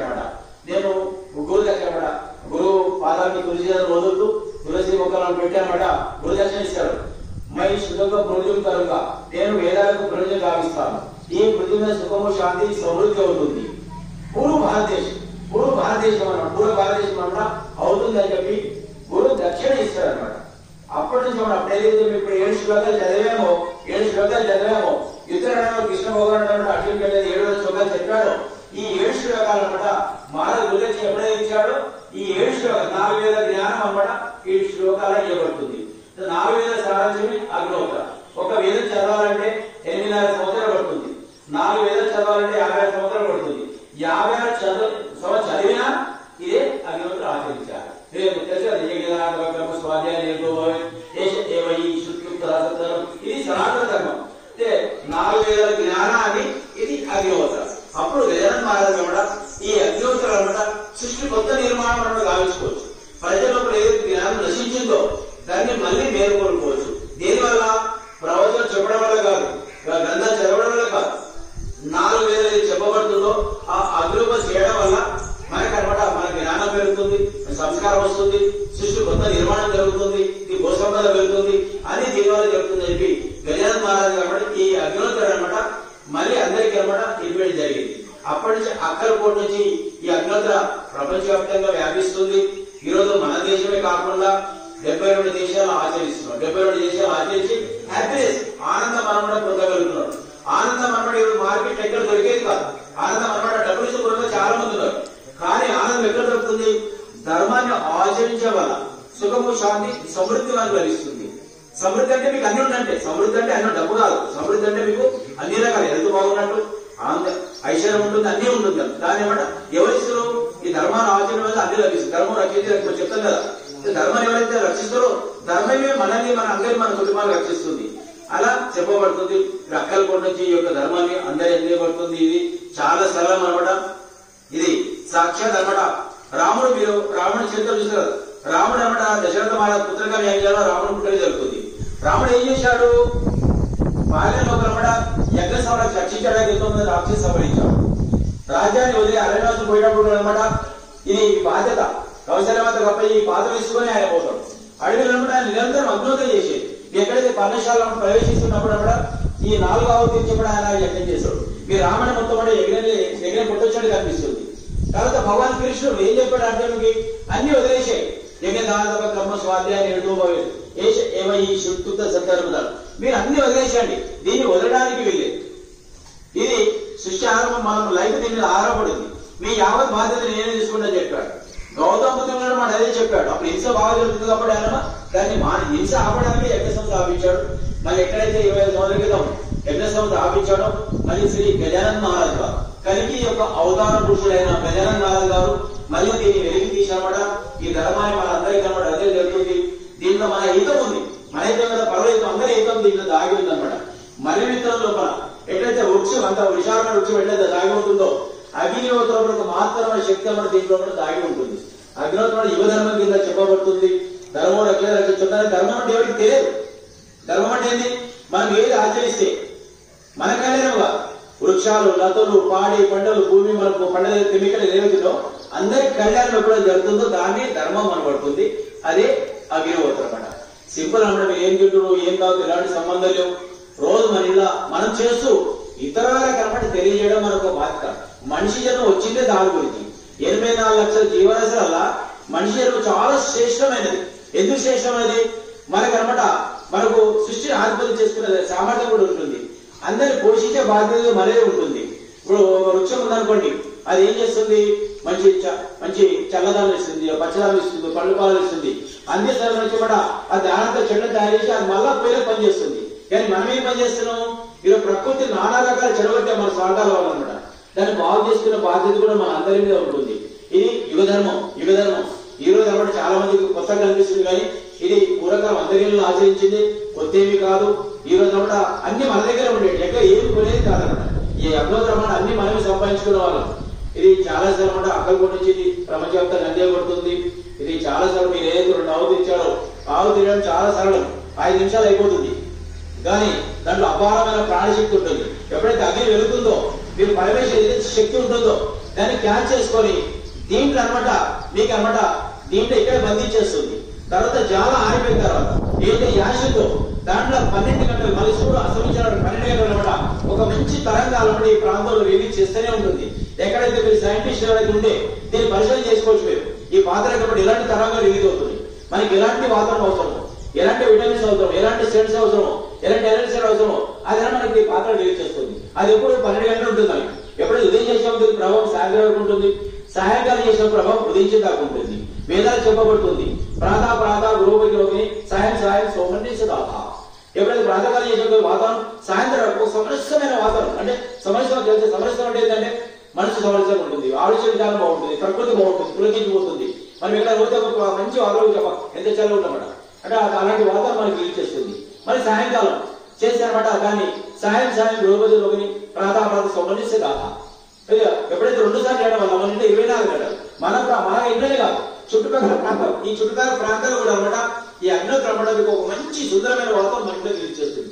నేను గురు దక్షిణ గురువు పాదానికి తులసి రోజులు తులసి మొక్కలను పెట్టానమాట. గురు దక్షిణ ఇస్తాడు. మై శుద్ధంగా ప్రయోజనం కలుగా నేను వేదాలకు ప్రయోజనం గావిస్తాను. ఈ పృథ్వీ సుఖము శాంతి సమృద్ధి అవుతుంది. పూర్వ భారతదేశం అన్నమాట అవుతుందని చెప్పి గురు దక్షిణ ఇస్తాడు అనమాట. అప్పటి నుంచి మనం అప్పుడేదైతే ఇప్పుడు 7 శ్లోకాలు చదివామో ఇతరుడు కృష్ణ భగవానుడు అర్జునుడికి వెళ్ళేది 7వ శ్లోకాలు చెప్పాడు. ఈ 7 శ్లోకాలు అనమాట మానవ గురించి ఎప్పుడైతే ఇచ్చాడో ఈ 7 శ్లోకాలు 4 వేల జ్ఞానం అనమాట ఈ శ్లోకాల ఇవ్వబడుతుంది. 4 వేల సారాంశమే అగ్నిహోత్ర. ఒక వేదం చదవాలంటే 8.5 సంవత్సరాలు పడుతుంది. 4 వేదాలు చదవాలంటే 50 సంవత్సరాలు పడుతుంది. 50 సంవత్సరాలు చదివినా ఇదే అగ్నిహోత్ర ఆచరించాలి. స్వాధ్యాయం ఇది సనాతన ధర్మం. అంటే 4 వేల జ్ఞానాన్ని ఇది అగ్నిహోత్ర. అప్పుడు గజానన మహారాజు కూడా ఈ అగ్నిహోత్రం అనమాట సృష్టి కొత్త నిర్మాణం అన్నమాట గావించుకోవచ్చు. ప్రజలకు ఏదైతే జ్ఞానం నశించిందో దాన్ని మళ్ళీ మేలుకొల్పుకోవచ్చు. దీనివల్ల ప్రవచనం చెప్పడం వల్ల కాదు, గ్రంథాలు చదవడం వల్ల కాదు. 4 వేల చెప్పబడుతుందో ఆ అగ్నిహోత్రం చేయడం వల్ల మనకనమాట మన జ్ఞానం పెరుగుతుంది, సంస్కారం వస్తుంది, సృష్టి కొత్త నిర్మాణం జరుగుతుంది, ఈ భూసంపద పెరుగుతుంది అని దీనివల్ల జరుగుతుంది చెప్పి గజానన మహారాజు కాబట్టి ఈ అగ్నిహోత్రం అనమాట మళ్ళీ అందరికీ అనమాట ఇన్వైట్ జరిగింది. అప్పటి నుంచి అక్కలకోట నుంచి ఈ అగ్నిహోత్ర ప్రపంచవ్యాప్తంగా వ్యాపిస్తుంది. ఈ రోజు మన దేశమే కాకుండా 72 దేశాలు ఆచరిస్తున్నారు. 72 దేశాలు ఆచరించి హ్యాపీనెస్ ఆనందం అనమాట పొందగలుగుతున్నారు. ఆనందం అనమాట ఇప్పుడు మార్కెట్ ఎక్కడ దొరికేది కాదు. ఆనందం అనమాట డబ్బులు ఇచ్చిన చాలా మంది ఉన్నారు. కానీ ఆనందం ఎక్కడ దొరుకుతుంది? ధర్మాన్ని ఆచరించే వల్ల సుఖము శాంతి సమృద్ధి మనకు లభిస్తుంది. సమృద్ధి అంటే మీకు అన్ని ఉన్నట్టే. సమృద్ధి అంటే అన్న డబ్బు కాదు. సమృద్ధి అంటే మీకు అన్ని రకాల హెల్త్ బాగున్నట్టు ఐశ్వర్యం ఉంటుంది, అన్ని ఉంటుంది. దాని ఏమంట ఎవరిస్తారు? ఈ ధర్మాన్ని ఆచరణ వల్ల అన్ని లభిస్తుంది. ధర్మం రక్షించి చెప్తాం కదా, ధర్మాన్ని ఎవరైతే రక్షిస్తారో ధర్మమే మనల్ని మన అందరినీ మన కుటుంబాన్ని రక్షిస్తుంది. అలా చెప్పబడుతుంది. అక్కలకోట నుంచి ఈ యొక్క ధర్మాన్ని అందరి అందియబడుతుంది. ఇది చాలా సరళం అనమాట. ఇది సాక్షాత్ అనమాట రాముడు. మీరు రాముడి చరిత్ర చూస్తారు. రాముడు అనమాట దశరథ మహారాజు పుత్రగా వ్యాఖ్యలో రాముడు పుట్టక జరుగుతుంది. రాముడు ఏం చేశాడు? బాల్యంలో అనమాట యజ్ఞ సభలకు రక్షించడానికి ఎంతోమంది రాక్షసు సంహరించాడు. రాజ్యాన్ని వదిలి అరణ్యవాసం పోయేటప్పుడు అనమాట ఇది బాధ్యత కౌశల్యమాత గొప్ప ఈ పాత్ర తీసుకొని ఆయన పోతాడు. అడవిలో అనమాట ఆయన నిరంతరం అగ్నిహోత్రం చేసేది. ఎక్కడైతే పర్ణశాలను ప్రవేశిస్తున్నప్పుడు అనమాట ఈ 4వ ఆహుతి కూడా ఆయన యజ్ఞం చేశాడు. మీ రాముడి మొత్తం కూడా యజ్ఞం పుట్టొచ్చాడు కనిపిస్తుంది. తర్వాత భగవాన్ కృష్ణుడు ఏం చెప్పాడు అర్జునుడికి? అన్ని వదిలేసాయి. యజ్ఞ దాన కర్మ స్వాధ్యాయం ఈ శుద్ధ సందర్భాలు మీరు అన్ని వదిలేసండి. దీన్ని వదలడానికి వెళ్ళేది. ఇది సృష్టి ఆరంభం. మనం లైఫ్ దీని మీద ఆధారపడింది. మీ యావత్ బాధ్యత నేనే తీసుకుంటా చెప్పాడు. గౌతమ బుద్ధుడు మాట అదే చెప్పాడు. అప్పుడు హింస బాగా జరుగుతుంది కాబట్టి ఆయన దాన్ని హింస ఆపడానికి యజ్ఞ సంస్థ ఆపించాడు. మళ్ళీ ఎక్కడైతే 25 సంవత్సరాల క్రితం యజ్ఞ సంస్థ ఆపించాడో మళ్ళీ శ్రీ గజానన మహారాజు గారు కలిగి యొక్క అవతార పురుషుడైన గజానన మహారాజు గారు మళ్ళీ దీన్ని వెలికి తీసినమాట. ఈ ధర్మాన్ని మన అందరికీ అనమాట అదే జరుగుతుంది. దీంట్లో మన హితం ఉంది. మన హితం కదా పర్వహితం అందరి హితం దీంట్లో దాగి ఉంది అనమాట. మరి విత్తనం లోపల ఎట్లయితే వృక్షం అంత విశాలమైన వృక్షం ఎట్లయితే దాగి ఉంటుందో అగ్నిహోత్రం మాత్రమే శక్తి అన్నమాట దీంట్లో దాగి ఉంటుంది. అగ్నిహోత్రం యువధర్మం కింద చెప్పబడుతుంది. ధర్మం ఎట్లా రక్షించుంటారు? ధర్మం అంటే ఎవరికి తెలియదు. ధర్మం అంటే ఏంటి? మనం ఏది ఆచరిస్తే మన కళ్యాణంగా వృక్షాలు, లతలు, పాడి, పంటలు, భూమి మనకు పంటల కెమికల్ ఏదైతుందో అందరి కళ్యాణం ఎప్పుడైతే జరుగుతుందో దాన్ని ధర్మం అనబడుతుంది. అదే అగ్నిహోత్రం అన్నమాట. సింపుల్ అనమాట. ఏం తింటున్నావు, ఏం కాదు, ఎలాంటి సంబంధం లేవు. రోజు మన ఇలా మనం చేస్తూ ఇతరులకు అనమాట తెలియజేయడం మనకు బాధ్యత. మనిషి జన్మ వచ్చిందే దాని గురించి. 84 లక్షల జీవరాశుల మనిషి జన్మ చాలా శ్రేష్టమైనది. ఎందుకు శ్రేష్టమైనది? మనకనమాట మనకు సృష్టిని ఆధిపత్యం చేసుకునే సామర్థ్యం కూడా ఉంటుంది. అందరిని పోషించే బాధ్యత మనదే ఉంటుంది. ఇప్పుడు వృక్షం ఉందనుకోండి, అది ఏం చేస్తుంది? మంచి చల్లదానం ఇస్తుంది, పచ్చదనం ఇస్తుంది, పళ్ళు పాలు ఇస్తుంది. అన్ని స్థలం నుంచి కూడా ఆ దానంతో చెట్లు తయారు చేసి అది మళ్ళా పోయిన పని చేస్తుంది. కానీ మనం ఏం పని చేస్తున్నాం? ఈరోజు ప్రకృతి నానా రకాల చెడగొట్టే మన స్వార్థాల వల్ల అనమాట. దాన్ని బాగు చేసుకునే బాధ్యత కూడా మన అందరి మీద ఉంటుంది. ఇది యుగధర్మం. ఈ రోజు అనమాట చాలా మందికి కొత్తగా కనిపిస్తుంది. కానీ ఇది పూర్వకాలం అందరిలో ఆచరించింది, కొత్త ఏమి కాదు. ఈ రోజు అనమాట అన్ని మన దగ్గర ఉండేవి, ఎక్కడ ఏమి కొనేది కాదనమాట. ఈ అగ్నిహోత్రం అన్ని మనమే సంపాదించుకునే వాళ్ళం. ఇది చాలా సార్లు అనమాట అక్కలకోట నుంచి ఇది ప్రపంచవ్యాప్తంగా అందేయబడుతుంది. ఇది చాలా సార్లు మీరు ఏదైతే 2 ఆవులు ఇచ్చారో ఆవు తినడం చాలా సరళం. 5 నిమిషాలు అయిపోతుంది. కానీ దాంట్లో అపారమైన ప్రాణశక్తి ఉంటుంది. ఎప్పుడైతే అగ్ని వెలుగుతుందో మీరు పరమేశ్వర శక్తి ఉంటుందో దాన్ని క్యాచ్ చేసుకొని దీంట్లో అనమాట మీకు అనమాట దీంట్లో ఇక్కడ బంధించేస్తుంది. తర్వాత జాల ఆరిపోయిన తర్వాత ఏదైతే యాషతో దాంట్లో 12 గంటలు మళ్ళీ సూర్యుడు అస్తమించిన 12 గంటలు అనమాట ఒక మంచి తరంగాలు ఈ ప్రాంతంలో రిలీజ్ చేస్తూనే ఉంటుంది. ఎక్కడైతే మీరు సైంటిస్ట్ ఎవరైతే ఉంటే దీన్ని పరిశోధన చేసుకోవచ్చు. మీరు ఈ పాత్ర కాబట్టి ఎలాంటి తరంగాలు రిలీజ్ అవుతుంది, మనకి ఎలాంటి వాతావరణం అవసరమో, ఎలాంటి విటమిన్స్ అవసరం, ఎలాంటి సెల్స్ అవసరమో, ఎలాంటి ఎనర్జీ అవసరమో అదే మనకి పాత్ర రిలీజ్ చేస్తుంది. అది ఎప్పుడు 12 గంటలు ఉంటుంది. మనకి ఎప్పుడు ఉదయం చేసినప్పుడు ప్రభావం సాయంత్రం వరకు ఉంటుంది, సాయంకాలం చేసిన ప్రభావం ఉదయించే దాకా ఉంటుంది. వేదాలు చెప్పబడుతుంది ప్రాత గురువుకి సాయం సోమన్య దాత. ఎప్పుడైతే ప్రాతకాలం చేసినప్పుడు వాతావరణం సాయంత్రం వరకు సమరస్యమైన వాతావరణం, అంటే సమరస్యం తెలిసే సమరస్యం అంటే ఏంటంటే మనసు సమరస్యం ఉంటుంది, ఆలోచన విధానం బాగుంటుంది, ప్రకృతి బాగుంటుంది, పులకించిపోతుంది. మనం ఎక్కడ పోతే ఒక మంచి వాతావరణం చెప్ప ఎంత చల్ల ఉంటామట అంటే అలాంటి వాతావరణం మనకి లీడ్ చేస్తుంది. మరి సాయంకాలం చేశారన్నమాట దాన్ని సాయం గృహపతిలోకి ప్రాత సోమన్య దాత. ఎప్పుడైతే 2 సార్లు చేయడం వల్ల మన ఇంట్లో 24 గంటలు మన ఇంట్లోనే కాదు చుట్టుపక్కల ప్రాంతాలు, ఈ చుట్టుపక్కల ప్రాంతాలు కూడా అనమాట ఈ అగ్నిహోత్రం అనమాట మీకు ఒక మంచి సుందరమైన వాతావరణం మన ఇంట్లో రిలీజ్ చేస్తుంది.